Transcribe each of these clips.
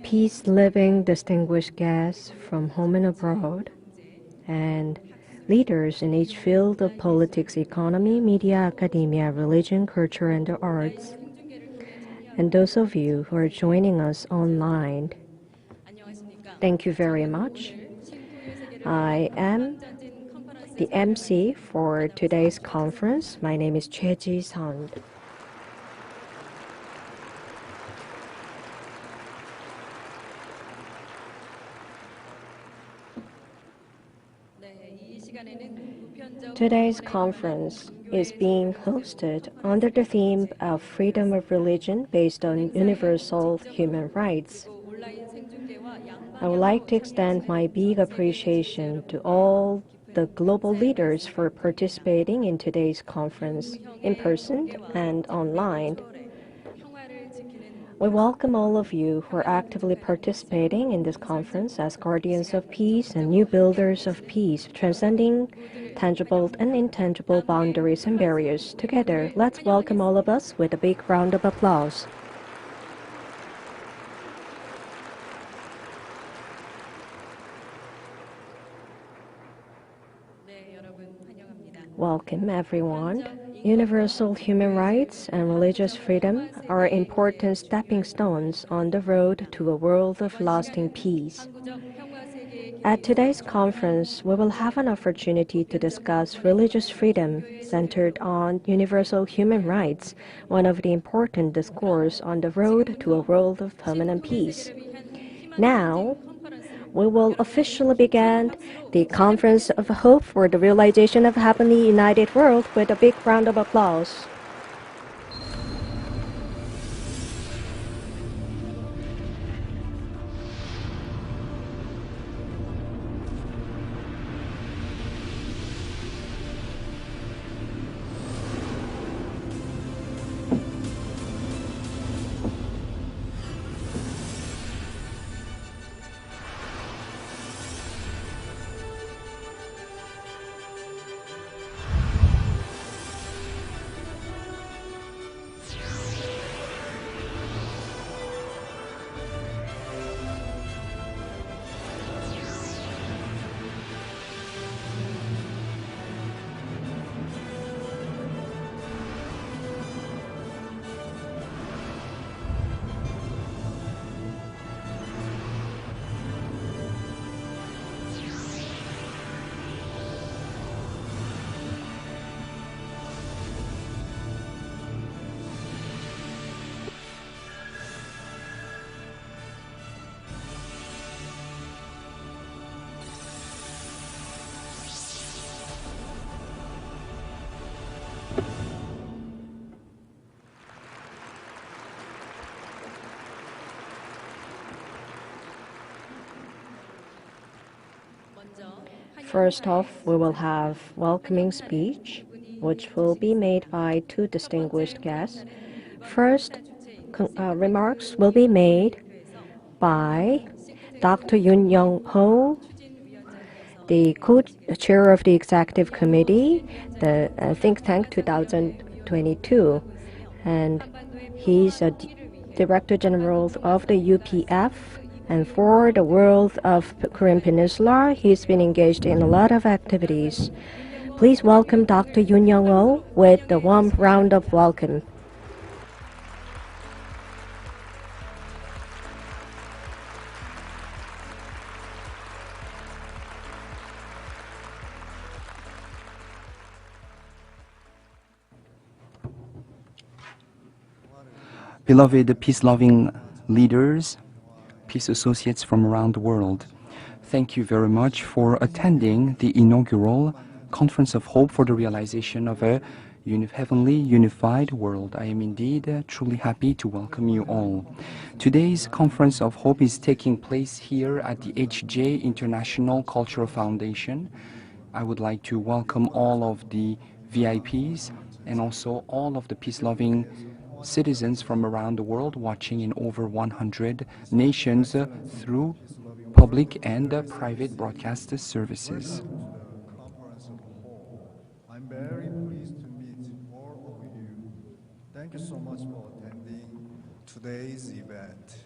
peace living distinguished guests from home and abroad, and leaders in each field of politics, economy, media, academia, religion, culture, and the arts, and those of you who are joining us online. Thank you very much. I am the MC for today's conference. My name is Choi Ji-sun. Today's conference is being hosted under the theme of freedom of religion based on universal human rights. I would like to extend my big appreciation to all the global leaders for participating in today's conference, in person and online. We welcome all of you who are actively participating in this conference as guardians of peace and new builders of peace, transcending tangible and intangible boundaries and barriers. Together, let's welcome all of us with a big round of applause. Welcome, everyone. Universal human rights and religious freedom are important stepping stones on the road to a world of lasting peace. At today's conference, we will have an opportunity to discuss religious freedom centered on universal human rights, one of the important discourse on the road to a world of permanent peace. Now, we will officially begin the Conference of Hope for the Realization of a Heavenly United World with a big round of applause. First off, we will have welcoming speech, which will be made by two distinguished guests. First, remarks will be made by Dr. Yoon Young-ho, the co-chair of the executive committee, the think tank 2022, and he's a director general of the UPF. And for the world of Korean Peninsula, he's been engaged in a lot of activities. Please welcome Dr. Yoon Young-ho with the warm round of welcome. Beloved peace-loving leaders, peace associates from around the world, thank you very much for attending the inaugural Conference of Hope for the Realization of a Heavenly Unified World. I am indeed truly happy to welcome you all. Today's Conference of Hope is taking place here at the HJ International Cultural Foundation. I would like to welcome all of the VIPs and also all of the peace-loving citizens from around the world watching in over 100 nations through public and private broadcast services. I'm very pleased to meet all of you. Thank you so much for attending today's event.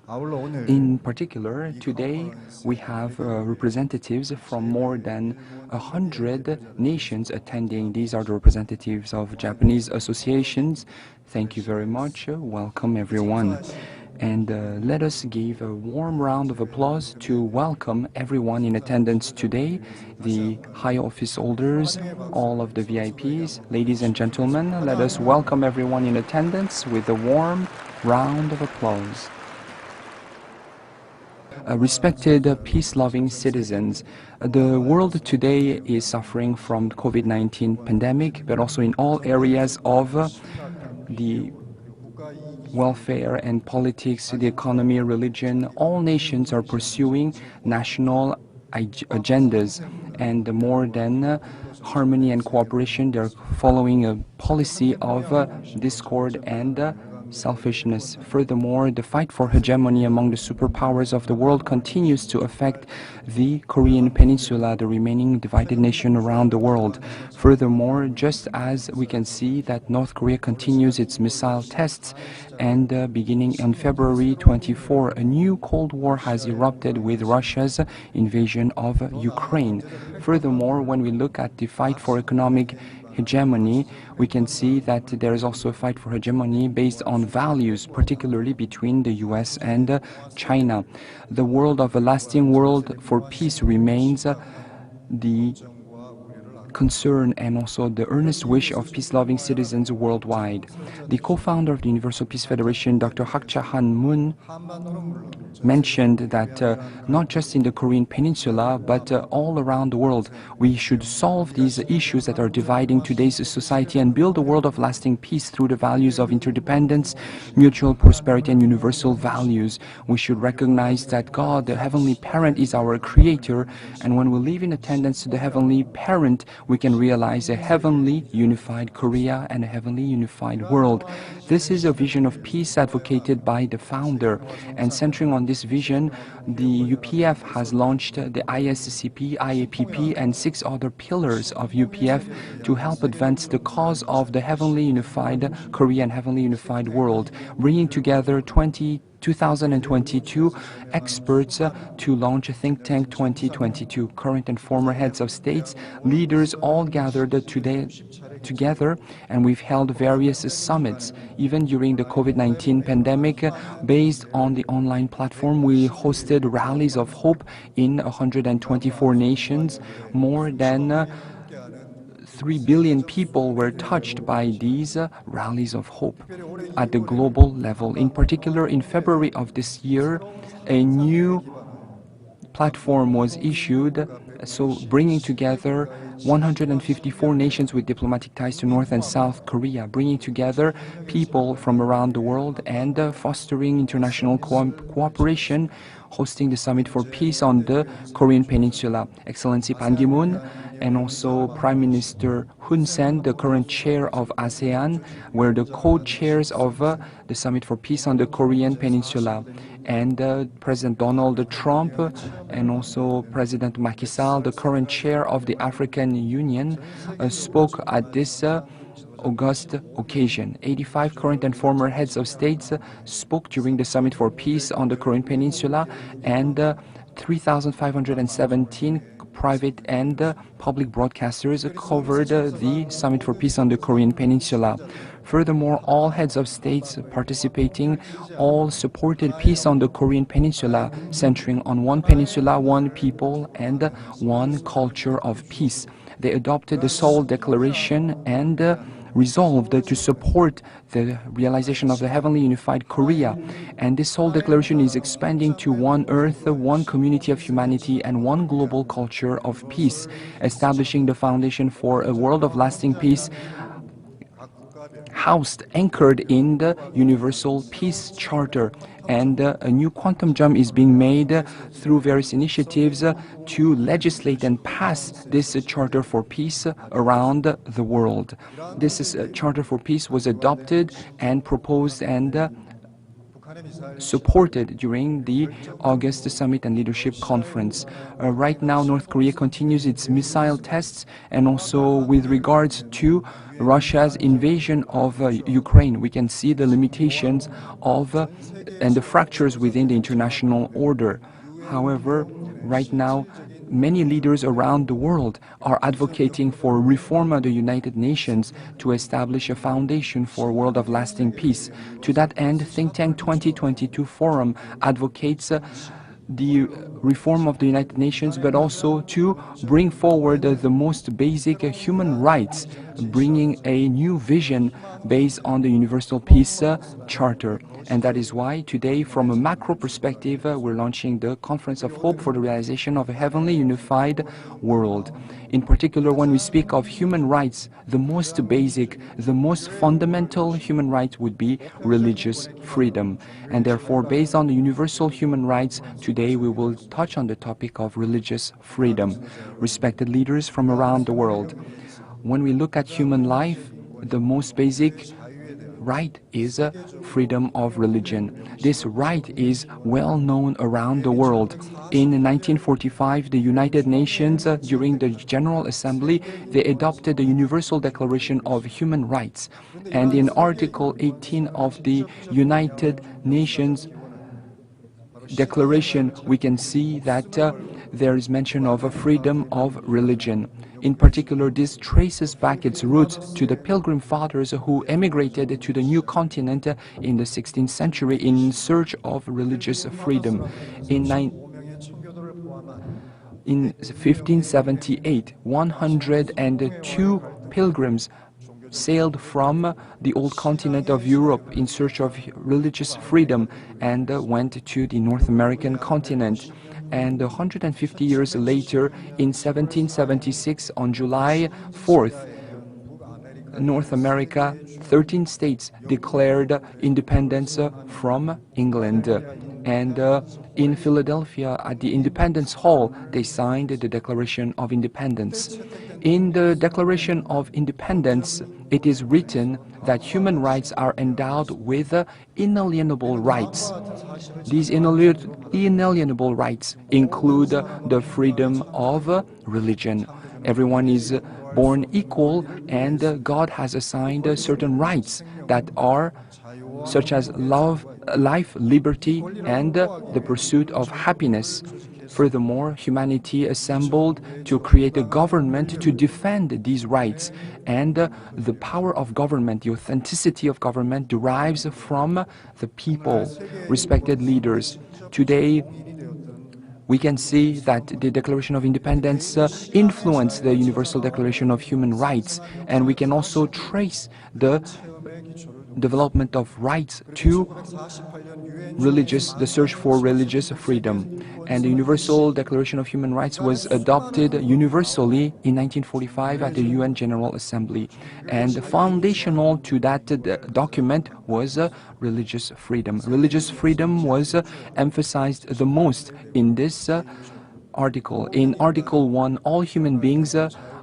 아울러 오늘 In particular, 이 today we 컨퍼런스에 have 개국이고 representatives from more than 일본 a 현대 hundred nations 대표자들을 attending. These are the 모시고 representatives of 오늘 Japanese associations. Thank you very much. Welcome, everyone. And let us give a warm round of applause to welcome everyone in attendance today, the high office holders, all of the VIPs, ladies and gentlemen. Let us welcome everyone in attendance with a warm round of applause. Respected peace-loving citizens, the world today is suffering from COVID-19 pandemic, but also in all areas of the welfare and politics, the economy, religion, all nations are pursuing national agendas, and more than harmony and cooperation, they're following a policy of discord and selfishness. Furthermore, the fight for hegemony among the superpowers of the world continues to affect the Korean Peninsula, the remaining divided nation around the world. Furthermore, just as we can see that North Korea continues its missile tests, and beginning on February 24, a new Cold War has erupted with Russia's invasion of Ukraine. Furthermore, when we look at the fight for economic hegemony, we can see that there is also a fight for hegemony based on values, particularly between the US and China. The world of a lasting world for peace remains the concern and also the earnest wish of peace-loving citizens worldwide. The co-founder of the Universal Peace Federation, Dr. Hak Han Moon, mentioned that not just in the Korean Peninsula, but all around the world, we should solve these issues that are dividing today's society and build a world of lasting peace through the values of interdependence, mutual prosperity, and universal values. We should recognize that God, the Heavenly Parent, is our Creator, and when we live in attendance to the Heavenly Parent, we can realize a heavenly unified Korea and a heavenly unified world. This is a vision of peace advocated by the founder, and centering on this vision, the UPF has launched the ISCP, IAPP, and 6 other pillars of UPF to help advance the cause of the heavenly unified Korea and heavenly unified world, bringing together 2022 experts to launch a think tank 2022. Current and former heads of states, leaders all gathered together, and we've held various summits. Even during the COVID-19 pandemic, based on the online platform, we hosted rallies of hope in 124 nations. More than 3 billion people were touched by these rallies of hope at the global level. In particular, in February of this year, a new platform was issued, so bringing together 154 nations with diplomatic ties to North and South Korea, bringing together people from around the world and fostering international cooperation, hosting the Summit for Peace on the Korean Peninsula. Excellency Ban Ki-moon and also Prime Minister Hun Sen, the current chair of ASEAN, were the co-chairs of the Summit for Peace on the Korean Peninsula. And President Donald Trump and also President Macky Sall, the current chair of the African Union, spoke at this august occasion. 85 current and former heads of states spoke during the Summit for Peace on the Korean Peninsula, and 3,517 private and public broadcasters covered the Summit for Peace on the Korean Peninsula. Furthermore, all heads of states participating all supported peace on the Korean Peninsula, centering on one peninsula, one people, and one culture of peace. They adopted the Seoul Declaration and resolved to support the realization of the heavenly unified Korea. And this Seoul Declaration is expanding to one earth, one community of humanity, and one global culture of peace, establishing the foundation for a world of lasting peace housed, anchored in the Universal Peace Charter. And a new quantum jump is being made through various initiatives to legislate and pass this Charter for Peace around the world. This Charter for Peace was adopted and proposed and supported during the August Summit and Leadership Conference. Right now, North Korea continues its missile tests, and also with regards to Russia's invasion of Ukraine, we can see the limitations of and the fractures within the international order. However, right now, many leaders around the world are advocating for reform of the United Nations to establish a foundation for a world of lasting peace. To that end, Think Tank 2022 Forum advocates the reform of the United Nations, but also to bring forward the most basic human rights, bringing a new vision based on the Universal Peace Charter. And that is why today, from a macro perspective, we're launching the Conference of Hope for the Realization of a Heavenly Unified World. In particular, when we speak of human rights, the most basic, the most fundamental human right would be religious freedom. And therefore, based on the universal human rights, today we will touch on the topic of religious freedom. Respected leaders from around the world, when we look at human life, the most basic right is freedom of religion. This right is well known around the world. In 1945, the United Nations, during the General Assembly, they adopted the Universal Declaration of Human Rights. And in Article 18 of the United Nations Declaration, we can see that there is mention of a freedom of religion. In particular, this traces back its roots to the Pilgrim Fathers who emigrated to the new continent in the 16th century in search of religious freedom. In 1578, 102 pilgrims sailed from the old continent of Europe in search of religious freedom and went to the North American continent. And 150 years later, in 1776, on July 4th, North America, 13 states declared independence from England. And in Philadelphia, at the Independence Hall, they signed the Declaration of Independence. In the Declaration of Independence, it is written that human rights are endowed with inalienable rights. These inalienable rights include the freedom of religion. Everyone is born equal, and God has assigned certain rights that are such as love, life, liberty, and the pursuit of happiness. Furthermore, humanity assembled to create a government to defend these rights, and the power of government, the authenticity of government derives from the people, respected leaders. Today, we can see that the Declaration of Independence influenced the Universal Declaration of Human Rights, and we can also trace the development of rights to the search for religious freedom. And the Universal Declaration of Human Rights was adopted universally in 1945 at the UN General Assembly. And foundational to that document was religious freedom. Religious freedom was emphasized the most in this article. In Article 1, all human beings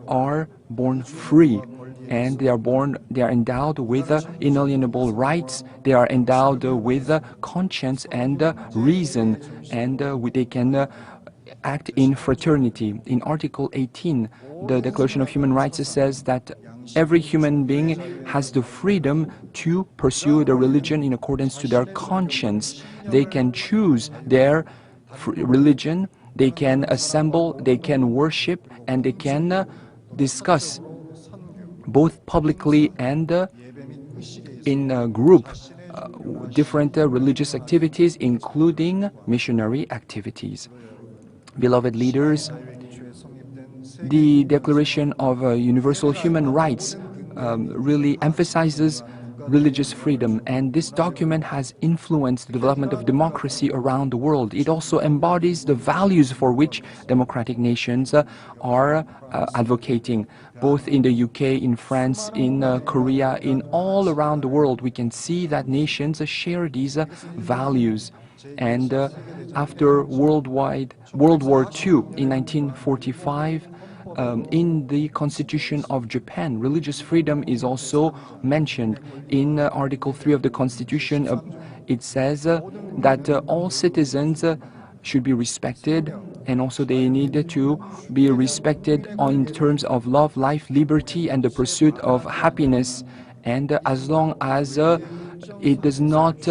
are born free, and they are endowed with inalienable rights. They are endowed with conscience and reason, and they can act in fraternity. In Article 18, the Declaration of Human Rights says that every human being has the freedom to pursue the religion in accordance to their conscience. They can choose their religion, they can assemble, they can worship, and they can discuss both publicly and in a group different religious activities, including missionary activities. Beloved leaders, the Declaration of Universal Human Rights really emphasizes religious freedom, and this document has influenced the development of democracy around the world. It also embodies the values for which democratic nations are advocating. Both in the UK, in France, in Korea, in all around the world, we can see that nations share these values. And after World War II in 1945, in the Constitution of Japan, religious freedom is also mentioned in Article 3 of the Constitution. it says that all citizens should be respected, and also they need to be respected in terms of love, life, liberty, and the pursuit of happiness. And as long as it does not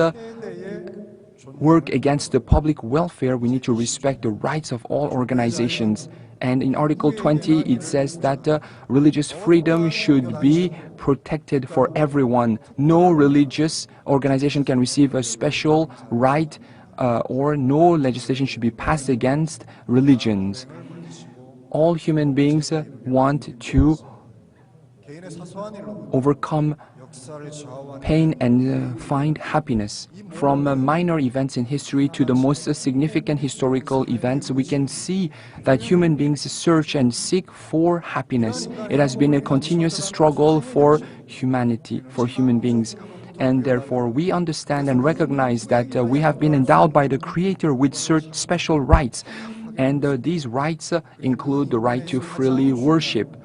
work against the public welfare, we need to respect the rights of all organizations. And in Article 20, it says that religious freedom should be protected for everyone. No religious organization can receive a special right, or no legislation should be passed against religions. All human beings want to 개인의 사소한 일로부터 overcome 역사를 좌우하는 pain and find happiness. From minor events in history to the most significant historical events, we can see that human beings search and seek for happiness. It has been a continuous struggle for humanity, for human beings. And therefore, we understand and recognize that we have been endowed by the Creator with certain special rights. And these rights include the right to freely worship,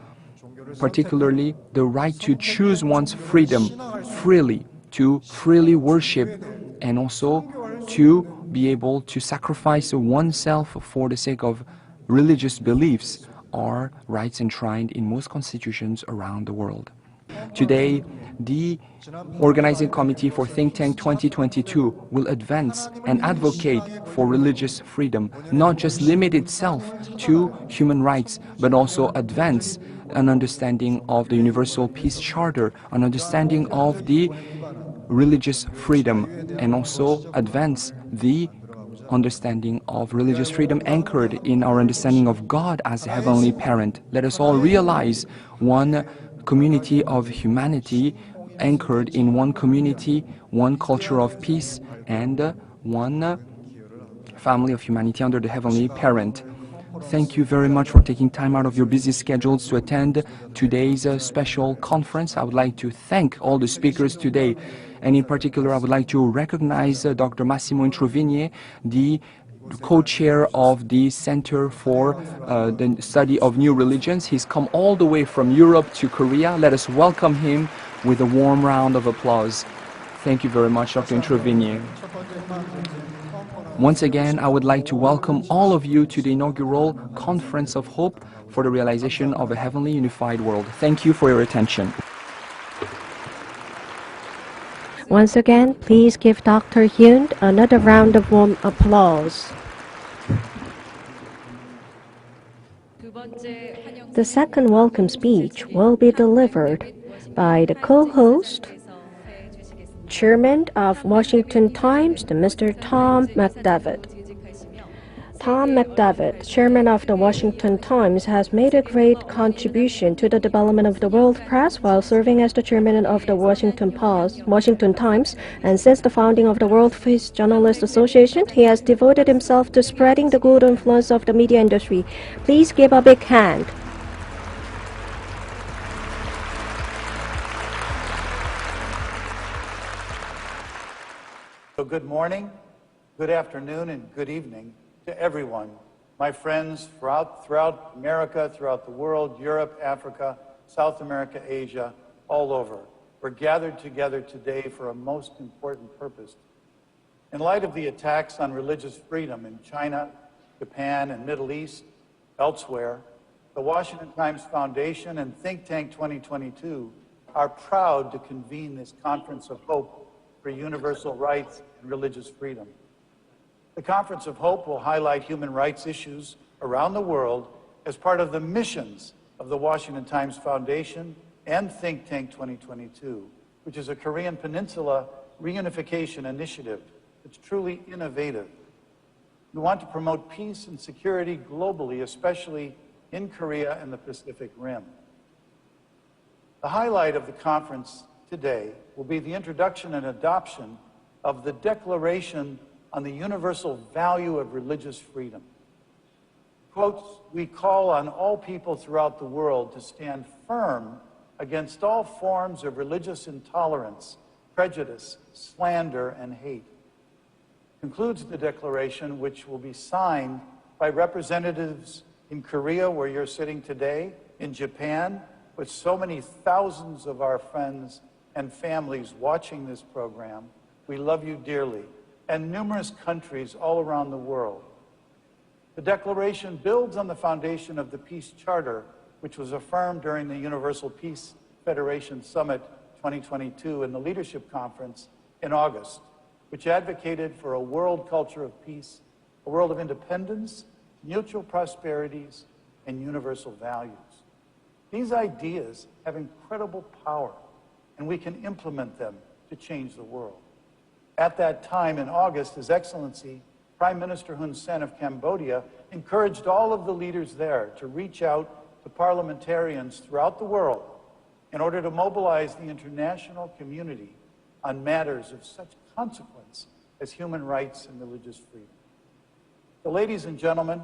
particularly the right to choose one's freedom freely, to freely worship, and also to be able to sacrifice oneself for the sake of religious beliefs are rights enshrined in most constitutions around the world. Today, the Organizing Committee for Think Tank 2022 will advance and advocate for religious freedom, not just limit itself to human rights, but also advance an understanding of the Universal Peace Charter, an understanding of the religious freedom, and also advance the understanding of religious freedom anchored in our understanding of God as a heavenly parent. Let us all realize one community of humanity anchored in one community, one culture of peace, and one family of humanity under the heavenly parent. Thank you very much for taking time out of your busy schedules to attend today's special conference. I would like to thank all the speakers today, and in particular, I would like to recognize Dr. Massimo Introvigne, the co-chair of the Center for the Study of New Religions. He's come all the way from Europe to Korea. Let us welcome him with a warm round of applause. Thank you very much, Dr. Introvigne. Once again, I would like to welcome all of you to the inaugural Conference of Hope for the Realization of a Heavenly Unified World. Thank you for your attention. Once again, please give Dr. Hyun another round of warm applause. The second welcome speech will be delivered by the co-host, Chairman of Washington Times, Mr. Tom McDavid. Tom McDavid, Chairman of the Washington Times, has made a great contribution to the development of the world press while serving as the Chairman of the Washington Times, and since the founding of the World Peace Journalists Association, he has devoted himself to spreading the good influence of the media industry. Please give a big hand. So good morning, good afternoon, and good evening to everyone. My friends throughout America, throughout the world, Europe, Africa, South America, Asia, all over. We're gathered together today for a most important purpose. In light of the attacks on religious freedom in China, Japan, and Middle East, elsewhere, the Washington Times Foundation and Think Tank 2022 are proud to convene this Conference of Hope for universal rights and religious freedom. The Conference of Hope will highlight human rights issues around the world as part of the missions of the Washington Times Foundation and Think Tank 2022, which is a Korean Peninsula reunification initiative that's truly innovative. We want to promote peace and security globally, especially in Korea and the Pacific Rim. The highlight of the conference today will be the introduction and adoption of the Declaration on the Universal Value of Religious Freedom. Quotes, "We call on all people throughout the world to stand firm against all forms of religious intolerance, prejudice, slander, and hate." Concludes the declaration, which will be signed by representatives in Korea, where you're sitting today, in Japan, with so many thousands of our friends and families watching this program, we love you dearly, and numerous countries all around the world. The declaration builds on the foundation of the Peace Charter, which was affirmed during the Universal Peace Federation Summit 2022 and the Leadership Conference in August, which advocated for a world culture of peace, a world of independence, mutual prosperities, and universal values. These ideas have incredible power, and we can implement them to change the world. At that time, in August, His Excellency, Prime Minister Hun Sen of Cambodia, encouraged all of the leaders there to reach out to parliamentarians throughout the world in order to mobilize the international community on matters of such consequence as human rights and religious freedom. So, ladies and gentlemen,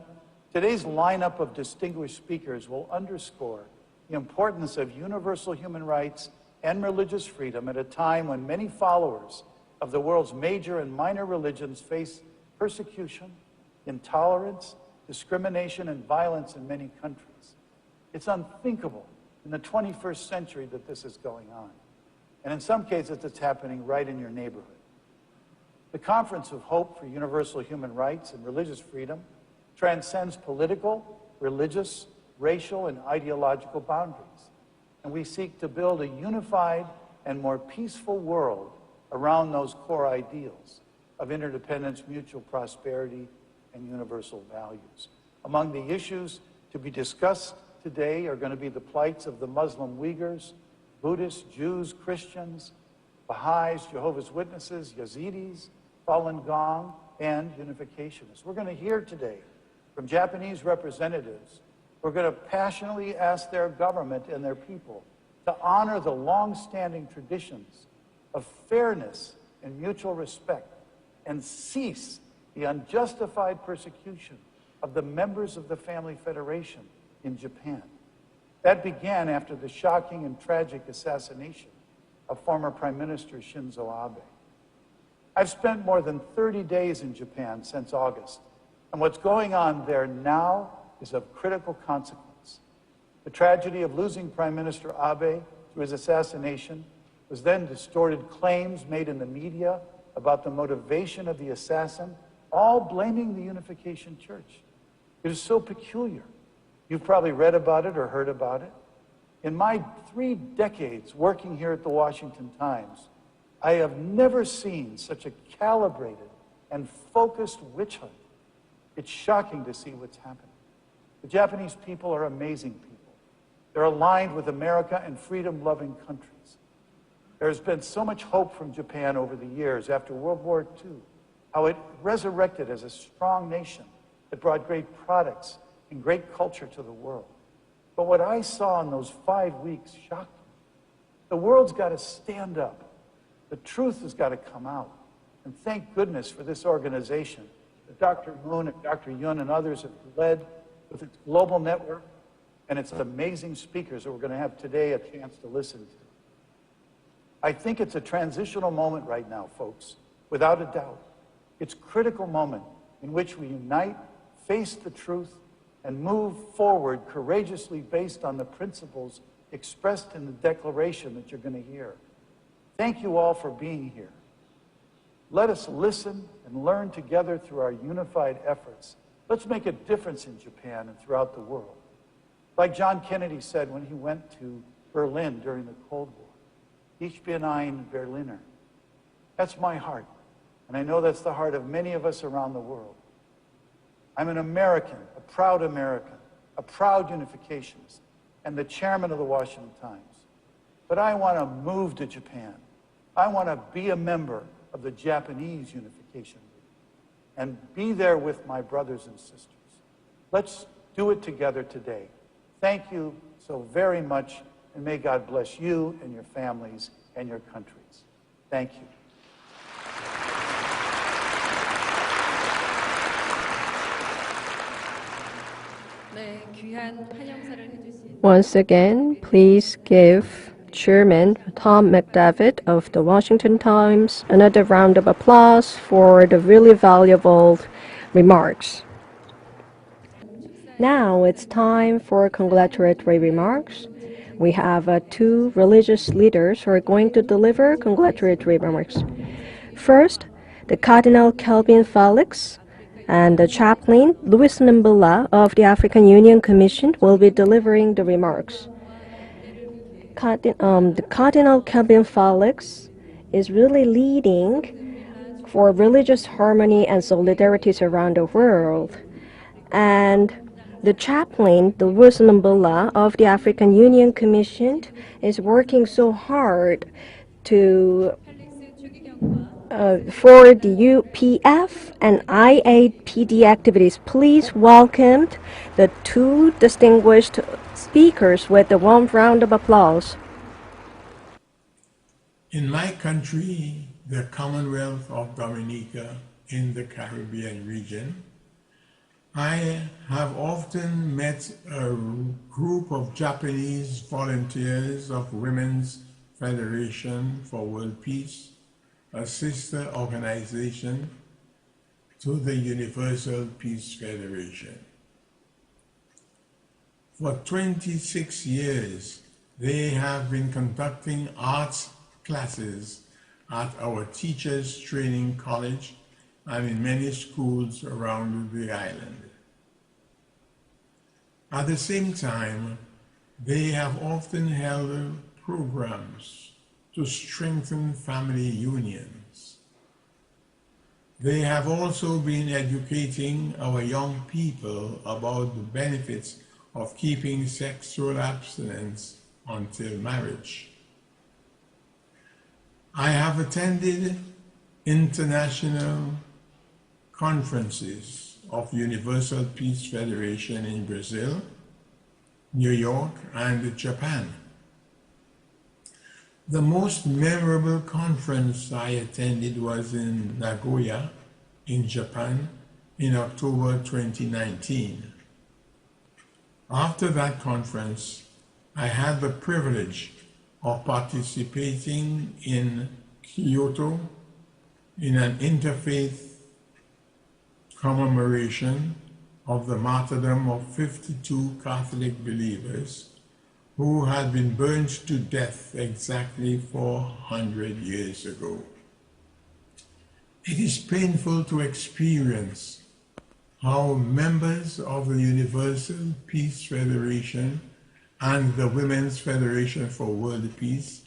today's lineup of distinguished speakers will underscore the importance of universal human rights and religious freedom at a time when many followers of the world's major and minor religions face persecution, intolerance, discrimination, and violence in many countries. It's unthinkable in the 21st century that this is going on. And in some cases, it's happening right in your neighborhood. The Conference of Hope for Universal Human Rights and Religious Freedom transcends political, religious, racial, and ideological boundaries. And we seek to build a unified and more peaceful world around those core ideals of interdependence, mutual prosperity, and universal values. Among the issues to be discussed today are going to be the plights of the Muslim Uyghurs, Buddhists, Jews, Christians, Baha'is, Jehovah's Witnesses, Yazidis, Falun Gong, and unificationists. We're going to hear today from Japanese representatives who are going to passionately ask their government and their people to honor the long-standing traditions of fairness and mutual respect and cease the unjustified persecution of the members of the Family Federation in Japan. That began after the shocking and tragic assassination of former Prime Minister Shinzo Abe. I've spent more than 30 days in Japan since August, and what's going on there now is of critical consequence. The tragedy of losing Prime Minister Abe through his assassination was then distorted claims made in the media about the motivation of the assassin, all blaming the Unification Church. It is so peculiar. You've probably read about it or heard about it. In my 3 decades working here at the Washington Times, I have never seen such a calibrated and focused witch hunt. It's shocking to see what's happening. The Japanese people are amazing people. They're aligned with America and freedom-loving countries. There's been so much hope from Japan over the years after World War II, how it resurrected as a strong nation that brought great products and great culture to the world. But what I saw in those 5 weeks shocked me. The world's got to stand up. The truth has got to come out. And thank goodness for this organization that Dr. Moon and Dr. Yun and others have led with its global network and its amazing speakers that we're going to have today a chance to listen to. I think it's a transitional moment right now, folks, without a doubt. It's a critical moment in which we unite, face the truth, and move forward courageously based on the principles expressed in the declaration that you're going to hear. Thank you all for being here. Let us listen and learn together through our unified efforts. Let's make a difference in Japan and throughout the world. Like John Kennedy said when he went to Berlin during the Cold War, Ich bin ein Berliner. That's my heart. And I know that's the heart of many of us around the world. I'm an American, a proud unificationist, and the chairman of the Washington Times. But I want to move to Japan. I want to be a member of the Japanese Unification League and be there with my brothers and sisters. Let's do it together today. Thank you so very much, and may God bless you and your families and your countries. Thank you. Once again, please give Chairman Tom McDavid of the Washington Times another round of applause for the really valuable remarks. Now it's time for congratulatory remarks. We have 2 religious leaders who are going to deliver congratulatory remarks. First, the Cardinal Kelvin Felix and the chaplain Louis Nimbula of the African Union Commission will be delivering the remarks. The Cardinal Kelvin Felix is really leading for religious harmony and solidarities around the world. And the chaplain, the Louis Nimbula of the African Union Commission, is working so hard to for the UPF and IAPD activities. Please welcome the two distinguished speakers with a warm round of applause. In my country, the Commonwealth of Dominica in the Caribbean region, I have often met a group of Japanese volunteers of Women's Federation for World Peace, a sister organization to the Universal Peace Federation. For 26 years, they have been conducting arts classes at our Teachers Training College and in many schools around the island. At the same time, they have often held programs to strengthen family unions. They have also been educating our young people about the benefits of keeping sexual abstinence until marriage. I have attended international conferences of Universal Peace Federation in Brazil, New York, and Japan. The most memorable conference I attended was in Nagoya, in Japan, in October 2019. After that conference, I had the privilege of participating in Kyoto in an interfaith commemoration of the martyrdom of 52 Catholic believers who had been burned to death exactly 400 years ago. It is painful to experience how members of the Universal Peace Federation and the Women's Federation for World Peace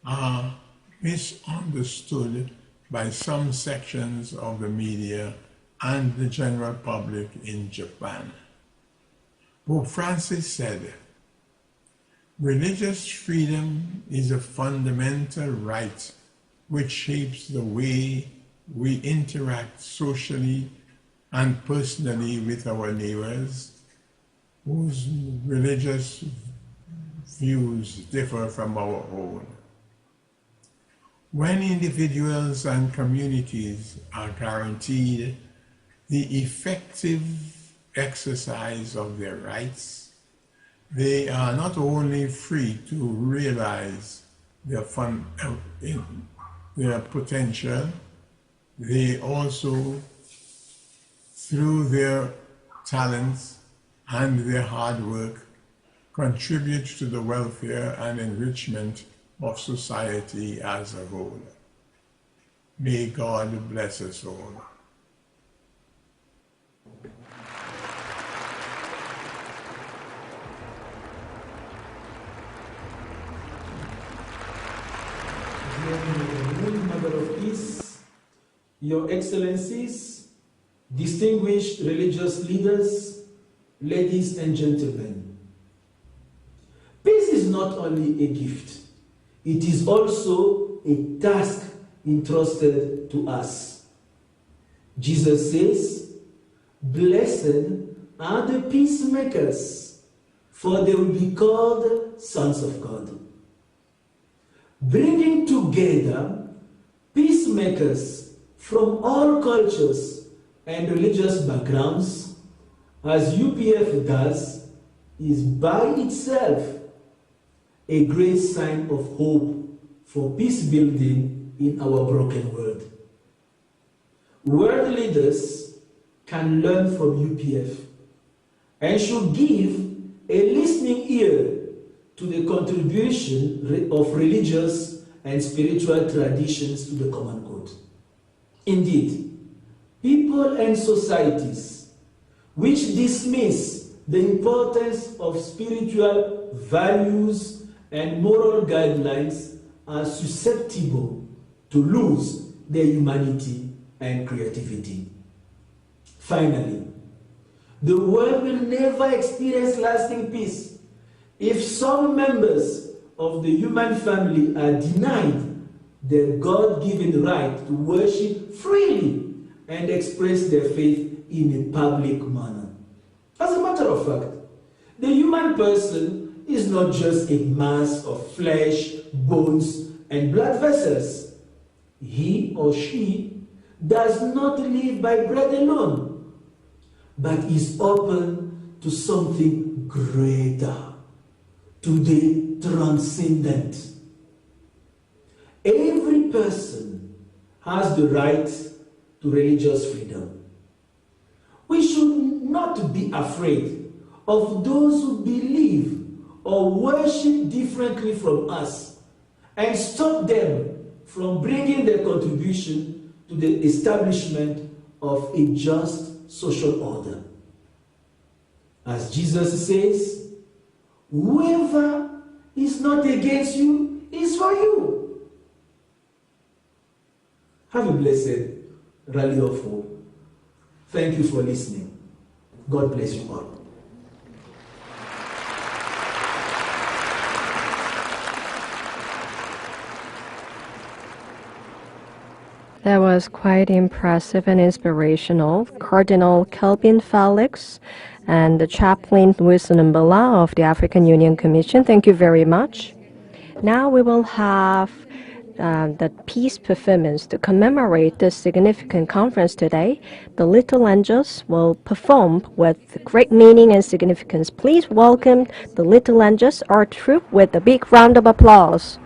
are misunderstood by some sections of the media and the general public in Japan. Pope Francis said, "Religious freedom is a fundamental right which shapes the way we interact socially and personally with our neighbors whose religious views differ from our own. When individuals and communities are guaranteed the effective exercise of their rights, they are not only free to realize their potential, they also, through their talents and their hard work, contribute to the welfare and enrichment of society as a whole. May God bless us all." Mother of Peace, Your Excellencies, distinguished religious leaders, ladies and gentlemen. Peace is not only a gift, it is also a task entrusted to us. Jesus says, "Blessed are the peacemakers, for they will be called sons of God." Bringing together peacemakers from all cultures and religious backgrounds, as UPF does, is by itself a great sign of hope for peace building in our broken world. World leaders can learn from UPF and should give a listening ear to the contribution of religious and spiritual traditions to the common good. Indeed, people and societies which dismiss the importance of spiritual values and moral guidelines are susceptible to lose their humanity and creativity. Finally, the world will never experience lasting peace if some members of the human family are denied their God-given right to worship freely and express their faith in a public manner. As a matter of fact, the human person is not just a mass of flesh, bones, and blood vessels. He or she does not live by bread alone, but is open to something greater, to the transcendent. Every person has the right to religious freedom. We should not be afraid of those who believe or worship differently from us and stop them from bringing their contribution to the establishment of a just social order. As Jesus says, whoever is not against you is for you. Have a blessed rally of hope. Thank you for listening. God bless you all. That was quite impressive and inspirational. Cardinal Kelvin Felix and the Chaplain Wilson Mbala of the African Union Commission, thank you very much. Now we will have the peace performance to commemorate this significant conference today. The Little Angels will perform with great meaning and significance. Please welcome the Little Angels, our troupe, with a big round of applause.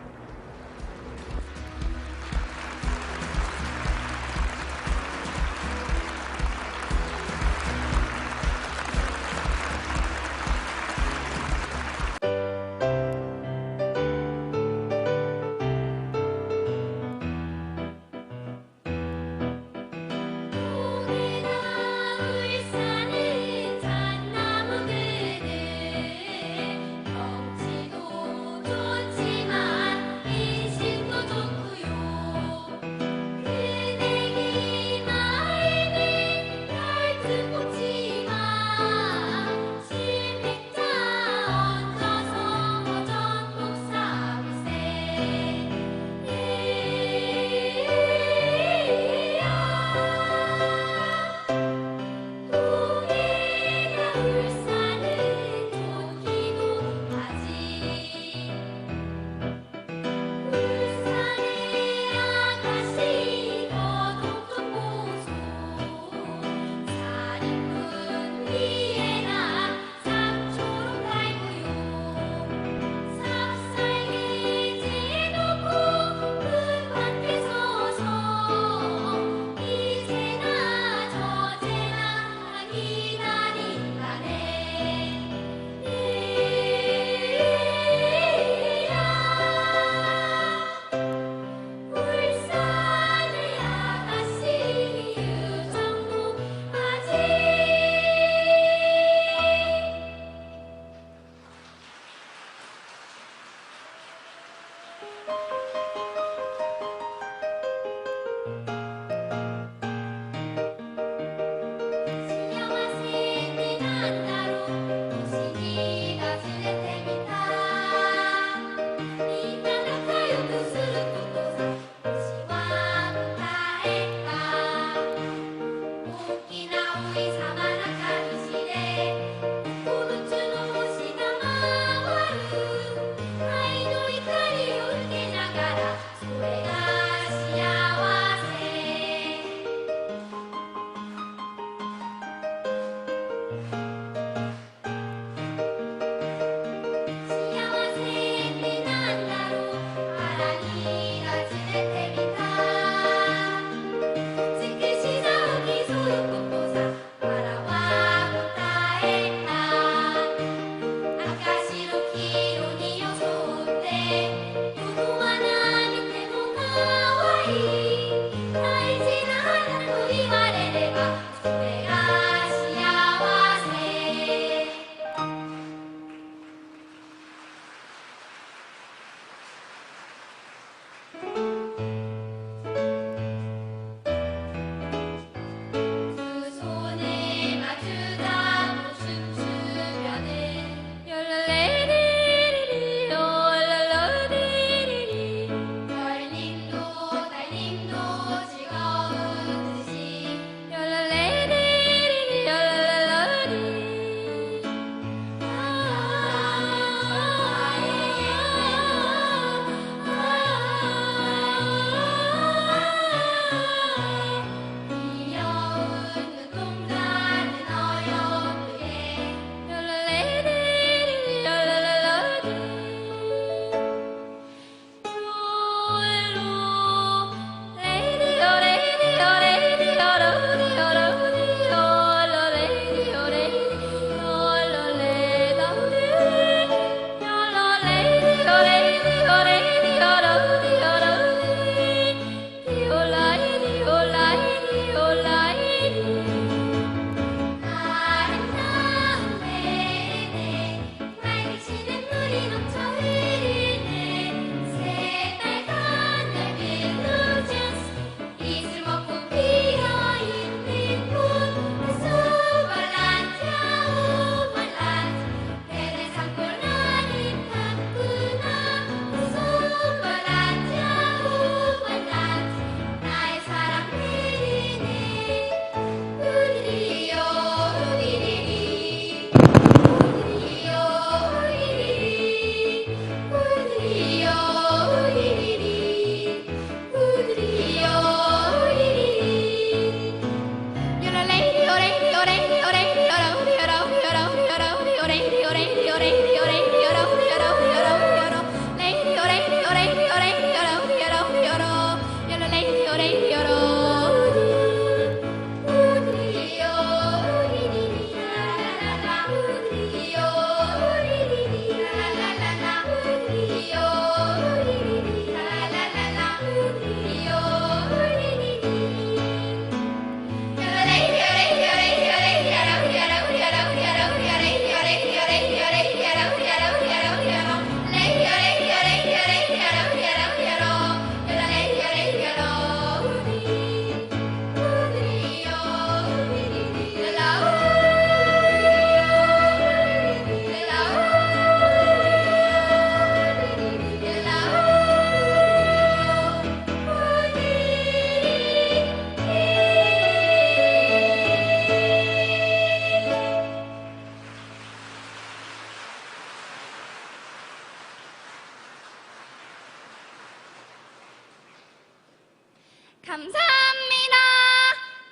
감사합니다.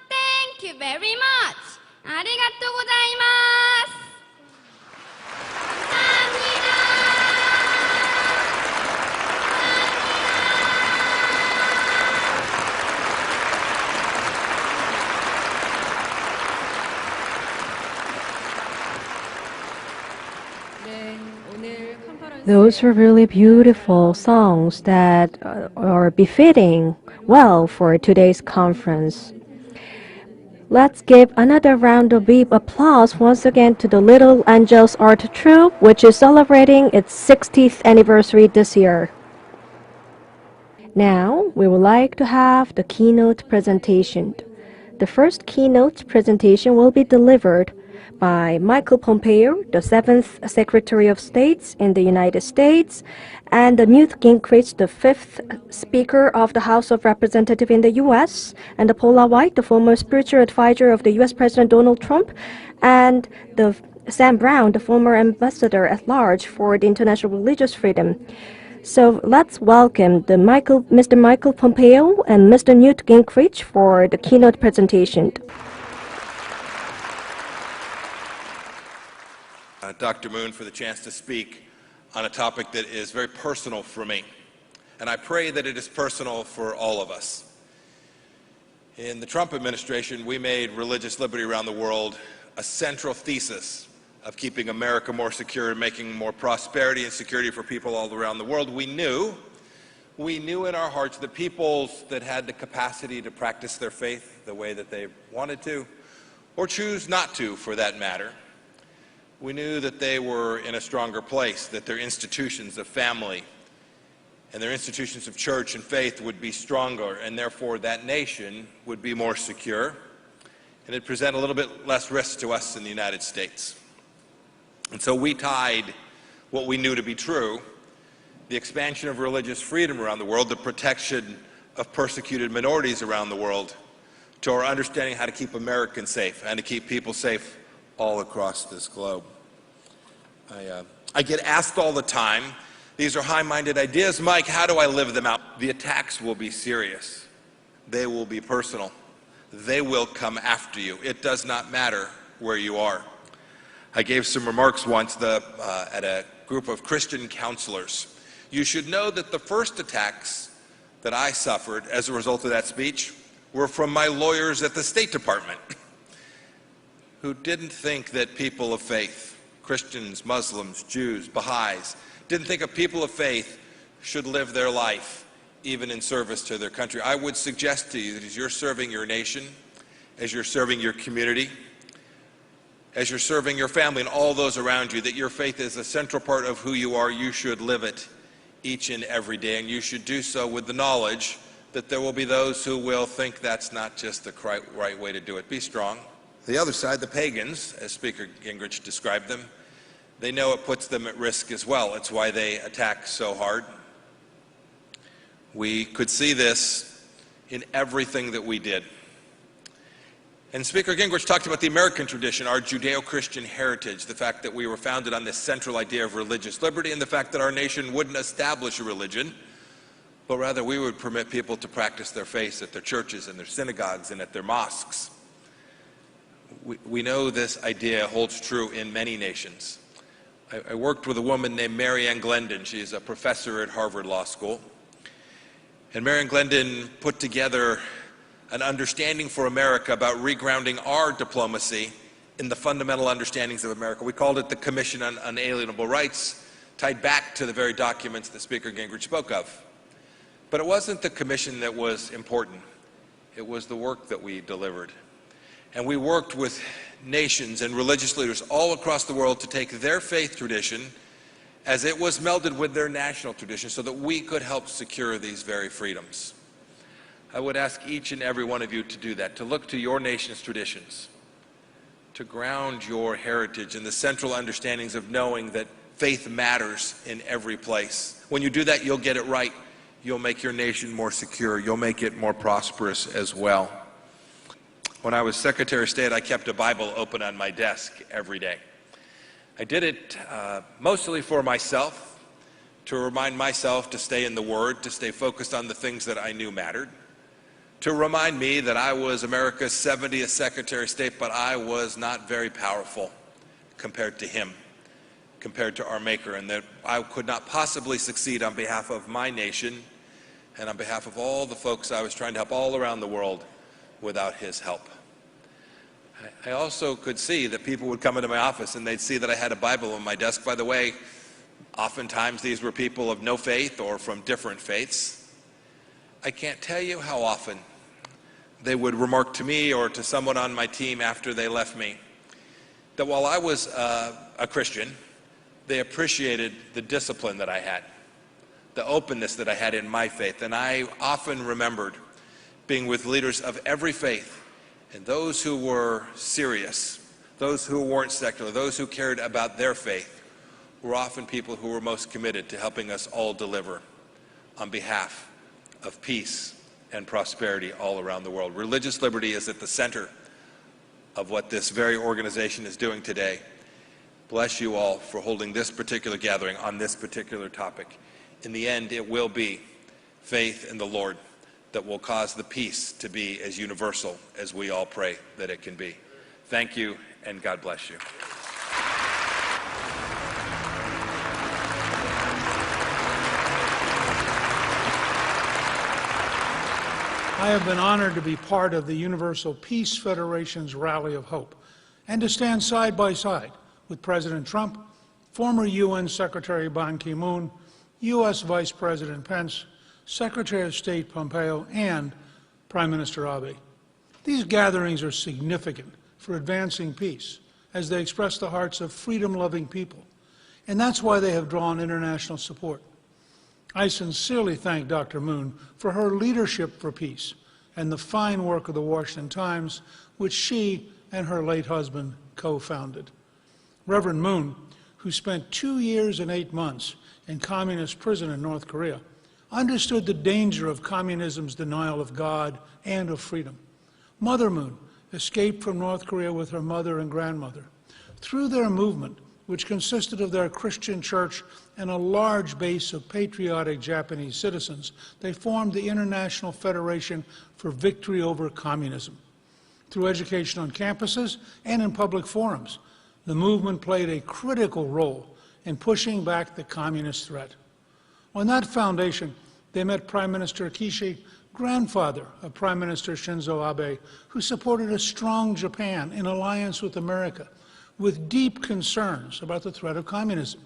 Thank you very much. ありがとうございます。감사합니다. Those were really beautiful songs that are befitting well for today's conference. Let's give another round of big applause once again to the Little Angels Art Troupe, which is celebrating its 60th anniversary this year. Now, we would like to have the keynote presentation. The first keynote presentation will be delivered by Michael Pompeo, the 7th Secretary of State in the United States, and Newt Gingrich, the 5th Speaker of the House of Representatives in the U.S., and Paula White, the former spiritual advisor of the U.S. President Donald Trump, and Sam Brown, the former ambassador at large for the international religious freedom. So let's welcome Mr. Michael Pompeo and Mr. Newt Gingrich for the keynote presentation. Dr. Moon, for the chance to speak on a topic that is very personal for me. And I pray that it is personal for all of us. In the Trump administration, we made religious liberty around the world a central thesis of keeping America more secure and making more prosperity and security for people all around the world. We knew in our hearts that peoples that had the capacity to practice their faith the way that they wanted to, or choose not to for that matter, we knew that they were in a stronger place, that their institutions of family and their institutions of church and faith would be stronger, and therefore that nation would be more secure, and it'd present a little bit less risk to us in the United States. And so we tied what we knew to be true, the expansion of religious freedom around the world, the protection of persecuted minorities around the world, to our understanding how to keep Americans safe and to keep people safe all across this globe. I get asked all the time, these are high-minded ideas, Mike, how do I live them out? The attacks will be serious. They will be personal. They will come after you. It does not matter where you are. I gave some remarks once at a group of Christian counselors. You should know that the first attacks that I suffered as a result of that speech were from my lawyers at the State Department, who didn't think that people of faith, Christians, Muslims, Jews, Baha'is, didn't think a people of faith should live their life even in service to their country. I would suggest to you that as you're serving your nation, as you're serving your community, as you're serving your family and all those around you, that your faith is a central part of who you are. You should live it each and every day, and you should do so with the knowledge that there will be those who will think that's not just the right way to do it. Be strong. The other side, the pagans, as Speaker Gingrich described them, they know it puts them at risk as well. It's why they attack so hard. We could see this in everything that we did. And Speaker Gingrich talked about the American tradition, our Judeo-Christian heritage, the fact that we were founded on this central idea of religious liberty, and the fact that our nation wouldn't establish a religion, but rather we would permit people to practice their faith at their churches and their synagogues and at their mosques. We know this idea holds true in many nations. I worked with a woman named Mary Ann Glendon. She's a professor at Harvard Law School. And Mary Ann Glendon put together an understanding for America about regrounding our diplomacy in the fundamental understandings of America. We called it the Commission on Unalienable Rights, tied back to the very documents that Speaker Gingrich spoke of. But it wasn't the commission that was important. It was the work that we delivered. And we worked with nations and religious leaders all across the world to take their faith tradition as it was melded with their national tradition so that we could help secure these very freedoms. I would ask each and every one of you to do that, to look to your nation's traditions, to ground your heritage in the central understandings of knowing that faith matters in every place. When you do that, you'll get it right. You'll make your nation more secure. You'll make it more prosperous as well. When I was Secretary of State, I kept a Bible open on my desk every day. I did it mostly for myself, to remind myself to stay in the Word, to stay focused on the things that I knew mattered, to remind me that I was America's 70th Secretary of State, but I was not very powerful compared to him, compared to our Maker, and that I could not possibly succeed on behalf of my nation and on behalf of all the folks I was trying to help all around the world without his help. I also could see that people would come into my office and they'd see that I had a Bible on my desk. By the way, oftentimes these were people of no faith or from different faiths. I can't tell you how often they would remark to me or to someone on my team after they left me that while I was a Christian, they appreciated the discipline that I had, the openness that I had in my faith. And I often remembered being with leaders of every faith, and those who were serious, those who weren't secular, those who cared about their faith, were often people who were most committed to helping us all deliver on behalf of peace and prosperity all around the world. Religious liberty is at the center of what this very organization is doing today. Bless you all for holding this particular gathering on this particular topic. In the end, it will be faith in the Lord that will cause the peace to be as universal as we all pray that it can be. Thank you, and God bless you. I have been honored to be part of the Universal Peace Federation's Rally of Hope and to stand side by side with President Trump, former UN Secretary Ban Ki-moon, U.S. Vice President Pence, Secretary of State Pompeo, and Prime Minister Abe. These gatherings are significant for advancing peace as they express the hearts of freedom-loving people, and that's why they have drawn international support. I sincerely thank Dr. Moon for her leadership for peace and the fine work of the Washington Times, which she and her late husband co-founded. Reverend Moon, who spent 2 years and 8 months in communist prison in North Korea, understood the danger of communism's denial of God and of freedom. Mother Moon escaped from North Korea with her mother and grandmother. Through their movement, which consisted of their Christian church and a large base of patriotic Japanese citizens, they formed the International Federation for Victory Over Communism. Through education on campuses and in public forums, the movement played a critical role in pushing back the communist threat. On that foundation, they met Prime Minister Kishi, grandfather of Prime Minister Shinzo Abe, who supported a strong Japan in alliance with America, with deep concerns about the threat of communism.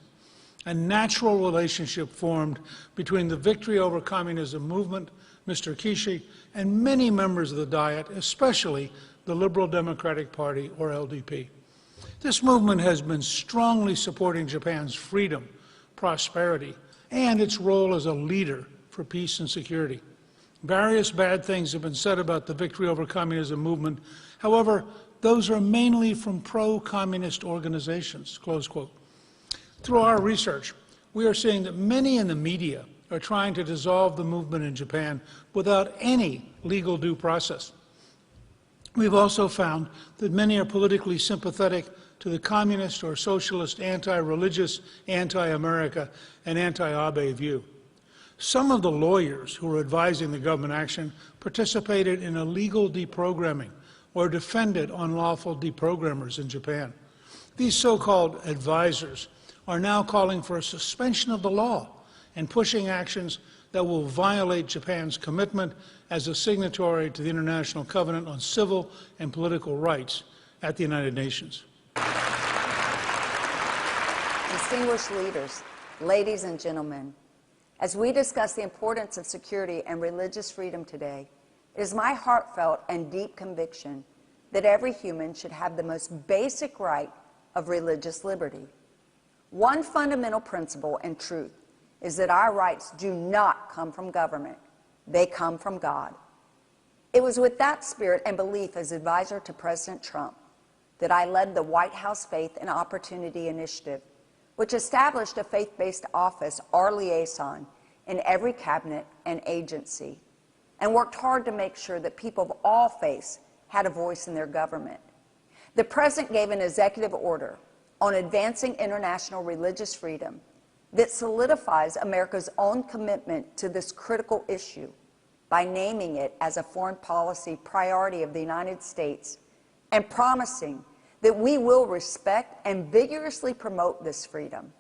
A natural relationship formed between the Victory Over Communism movement, Mr. Kishi, and many members of the Diet, especially the Liberal Democratic Party, or LDP. This movement has been strongly supporting Japan's freedom, prosperity, and its role as a leader for peace and security. Various bad things have been said about the Victory Over Communism movement. However, those are mainly from pro-communist organizations, close quote. Through our research, we are seeing that many in the media are trying to dissolve the movement in Japan without any legal due process. We've also found that many are politically sympathetic to the communist or socialist, anti-religious, anti-America, and anti-Abe view. Some of the lawyers who are advising the government action participated in illegal deprogramming or defended unlawful deprogrammers in Japan. These so-called advisors are now calling for a suspension of the law and pushing actions that will violate Japan's commitment as a signatory to the International Covenant on Civil and Political Rights at the United Nations. Distinguished leaders, ladies and gentlemen, as we discuss the importance of security and religious freedom today, it is my heartfelt and deep conviction that every human should have the most basic right of religious liberty. One fundamental principle and truth is that our rights do not come from government. They come from God. It was with that spirit and belief as advisor to President Trump that I led the White House Faith and Opportunity Initiative, which established a faith-based office, our liaison, in every cabinet and agency, and worked hard to make sure that people of all faiths had a voice in their government. The President gave an executive order on advancing international religious freedom that solidifies America's own commitment to this critical issue. by naming it as a foreign policy priority of the United States and promising that we will respect and vigorously promote this freedom.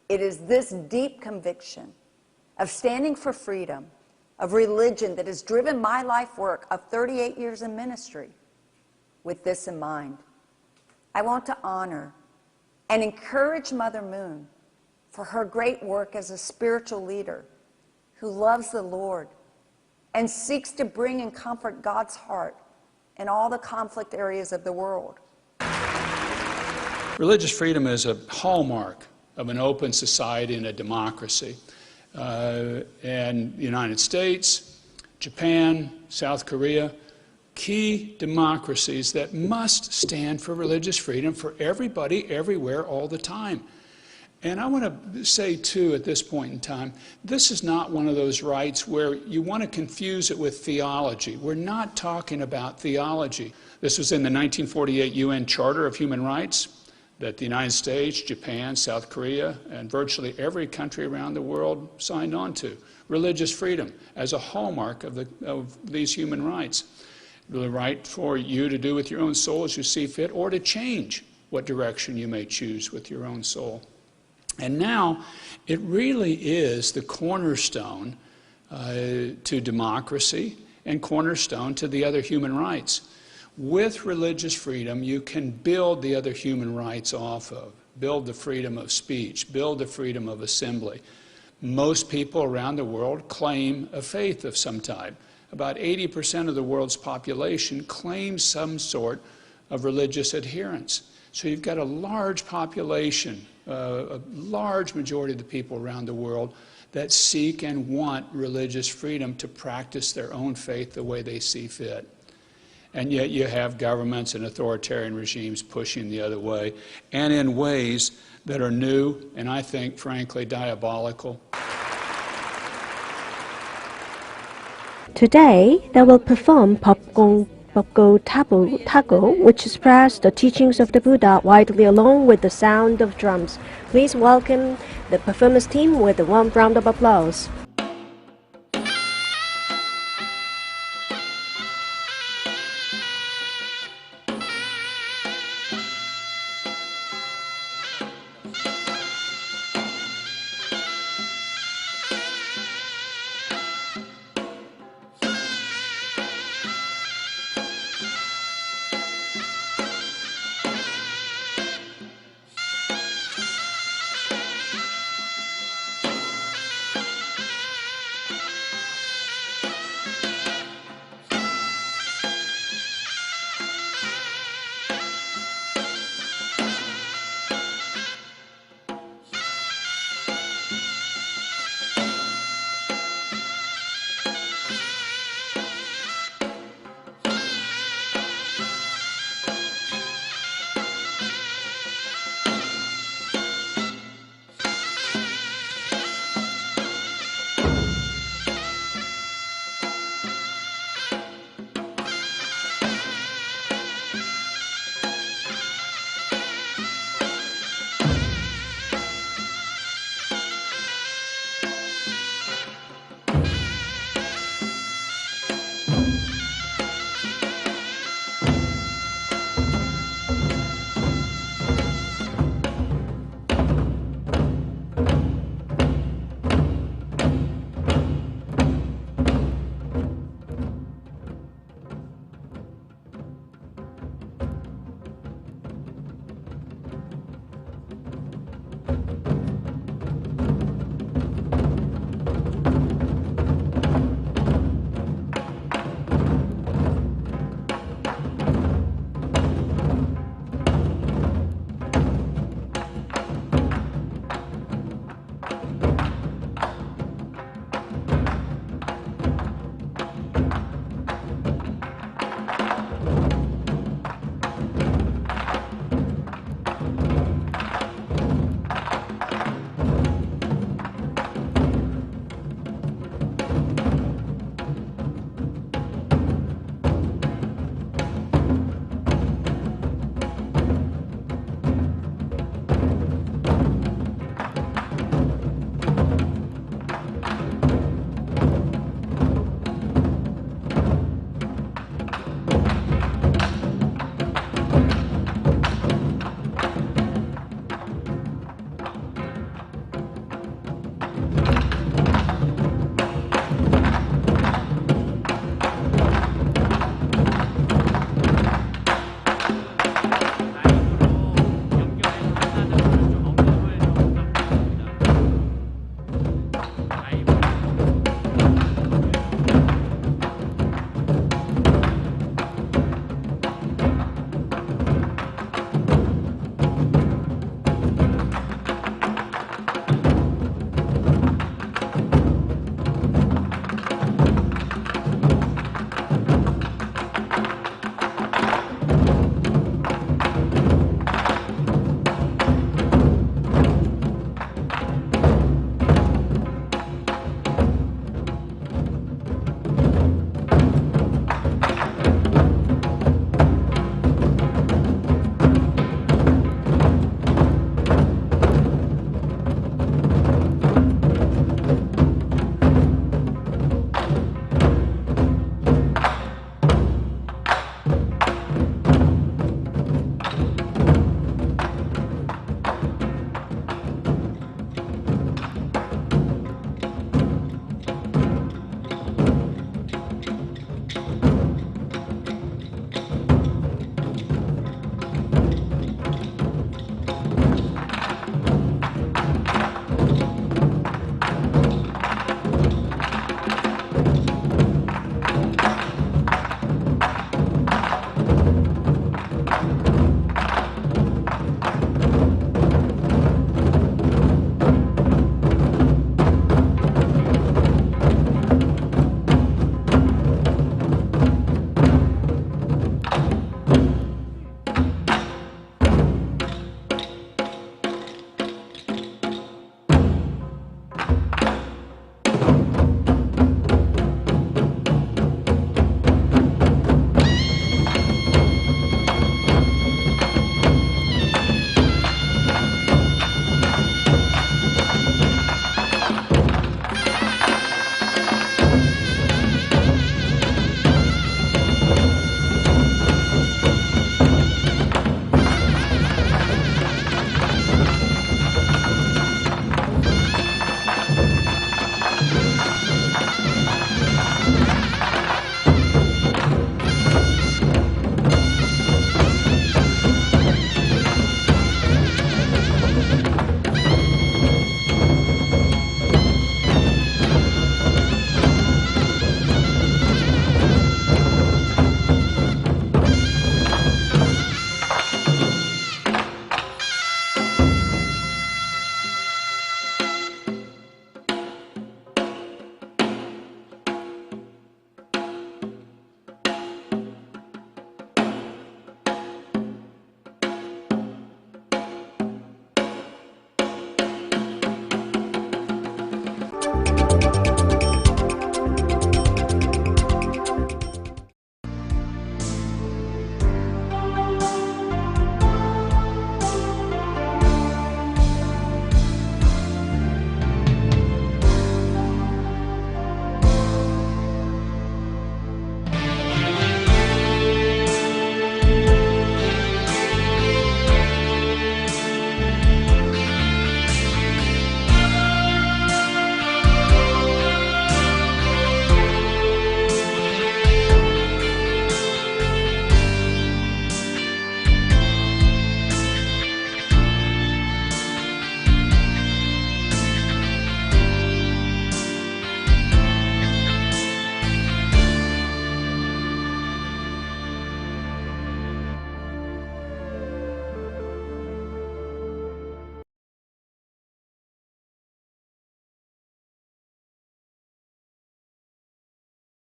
It is this deep conviction of standing for freedom, of religion, that has driven my life work of 38 years in ministry. With this in mind, I want to honor and encourage Mother Moon for her great work as a spiritual leader who loves the Lord and seeks to bring and comfort God's heart in all the conflict areas of the world. Religious freedom is a hallmark of an open society and a democracy. And the United States, Japan, South Korea, key democracies that must stand for religious freedom for everybody, everywhere, all the time. And I want to say, too, at this point in time, this is not one of those rights where you want to confuse it with theology. We're not talking about theology. This was in the 1948 UN Charter of Human Rights that the United States, Japan, South Korea, and virtually every country around the world signed on to. Religious freedom as a hallmark of these human rights. The right for you to do with your own soul as you see fit, or to change what direction you may choose with your own soul. And now, it really is the cornerstone to democracy and cornerstone to the other human rights. With religious freedom, you can build the other human rights off of. Build the freedom of speech, build the freedom of assembly. Most people around the world claim a faith of some type. About 80% of the world's population claims some sort of religious adherence. So you've got a large population, a large majority of the people around the world that seek and want religious freedom to practice their own faith the way they see fit. And yet you have governments and authoritarian regimes pushing the other way, and in ways that are new and, I think, frankly, diabolical. Today, they will perform Popgo Tago, which expresses the teachings of the Buddha widely along with the sound of drums. Please welcome the performance team with a warm round of applause.